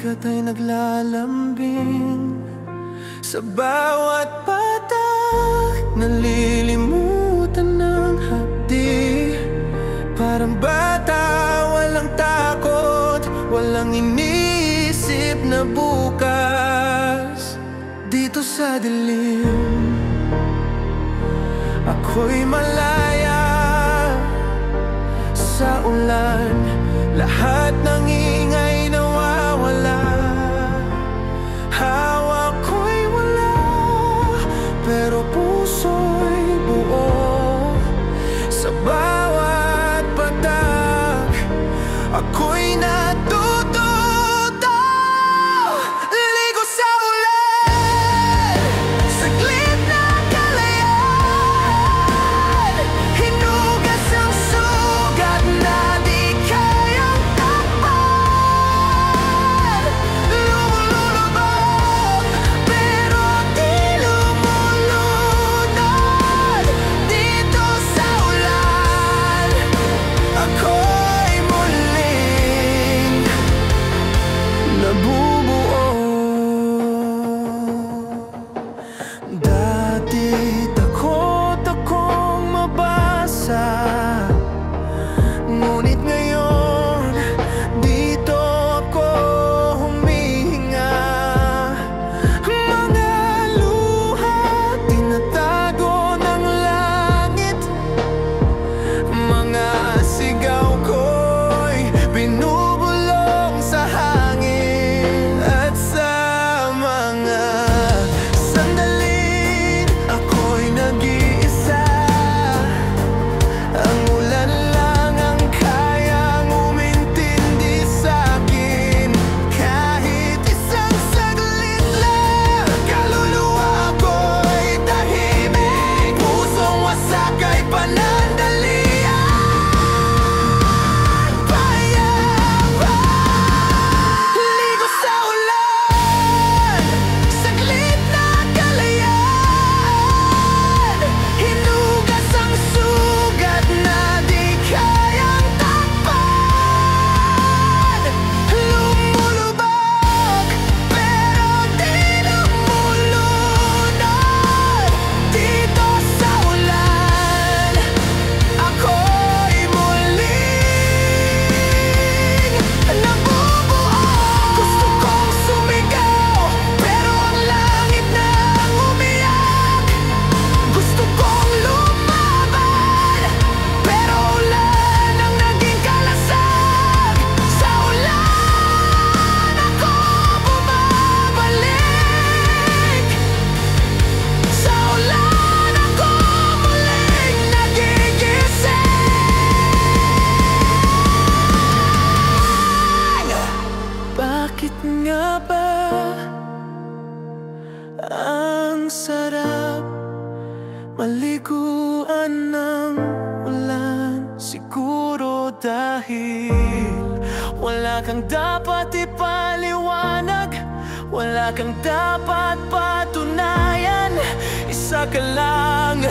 bigat ay naglalambing sa bawat patak, nalilimutan ng hapdi. Parang bata, walang takot, walang iniisip na bukas. Dito sa dilim, ako'y malaya. Sa ulan, lahat ng ingay nawawala. Hawak ko'y wala, pero puso'y buo. Sa bawat patak, ako'y natututo. Ligo sa ulan, saglit na kalayaan. Hinugas ang sugat na di kayang takpan. Lumulubog, pero di lumulunod. Dito sa ulan, ako'y muling nabubuo. Dati takot akong mabasa, ngunit ngayon dito ako humihinga. Mga luha tinatago ng langit, mga sigaw ko'y binubulong sa hangin. At sa mga sandaling ako'y nag-iisa, ang ulan lang ang kayang umintindi sa'kin. Kahit isang saglit lang, kaluluwa ko'y tahimik, pusong wasak ay panandalian. Payapa, ligo sa ulan, saglit na kalayaan. Hinugas ang sugat na di kayang takpan. Lumulubog, pero di lumulunod. Dito sa ulan, ako'y muling nabubuo. Gusto kong sumigaw, pero ang langit nang umiyak. Gusto kong lumaban, pero ulan ang naging kalasag. Sa ulan ako bumabalik. Sa ulan ako muling nagigising. Bakit nga ba ang sarap maliguan ng ulan? Siguro dahil wala kang dapat ipaliwanag, wala kang dapat patunayan. Isa ka lang